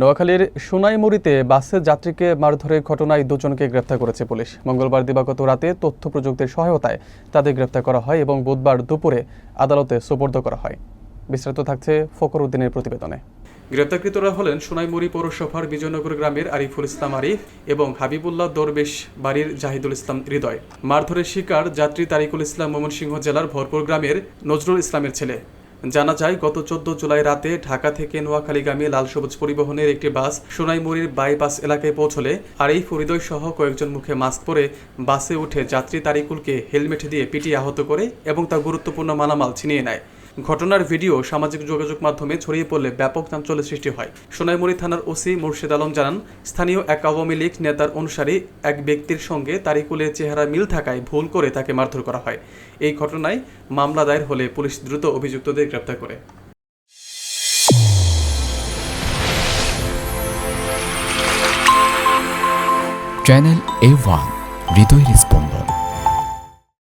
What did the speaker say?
নোয়াখালীর সোনাইমুড়িতে বাসের যাত্রীকে মারধরের ঘটনায় দুজনকে গ্রেপ্তার করেছে পুলিশ। মঙ্গলবার দিবাগত রাতে তথ্য প্রযুক্তির সহায়তায় তাদের গ্রেপ্তার করা হয় এবং বুধবার দুপুরে আদালতে সোপর্দ করা হয়। বিস্তারিত থাকছে ফখর উদ্দিনের প্রতিবেদনে। গ্রেপ্তারকৃতরা হলেন সোনাইমুড়ি পৌরসভার বিজয়নগর গ্রামের আরিফুল ইসলাম আরিফ এবং হাবিবুল্লাহ দরবেশ বাড়ির জাহিদুল ইসলাম হৃদয়। মারধরের শিকার যাত্রী তারিকুল ইসলাম ময়মনসিংহ জেলার ভরপুর গ্রামের নজরুল ইসলামের ছেলে। জানা যায়, গত 14 জুলাই রাতে ঢাকা থেকে নোয়াখালীগামী লাল সবুজ পরিবহনের একটি বাস সোনাইমুড়ির বাইপাস এলাকায় পৌঁছলে আরিফ হৃদয় সহ কয়েকজন মুখে মাস্ক পরে বাসে উঠে যাত্রী তারিকুলকে হেলমেট দিয়ে পিটিয়ে আহত করে এবং তার গুরুত্বপূর্ণ মালামাল ছিনিয়ে নেয়। ঘটনার ভিডিও সামাজিক যোগাযোগ মাধ্যমে ছড়িয়ে পড়লে ব্যাপক চাঞ্চল্যের সৃষ্টি হয়। সোনাইমুড়ি থানার ওসি মুর্শিদ আলম জানান, স্থানীয় এক আওয়ামী লীগ নেতার অনুসারী এক ব্যক্তির সঙ্গে তারিকুলের চেহারা মিল থাকায় ভুল করে তাকে মারধর করা হয়। এই ঘটনায় মামলা দায়ের হলে পুলিশ দ্রুত অভিযুক্তদের গ্রেপ্তার করে। চ্যানেল A1 হৃদয় রেসপন্স।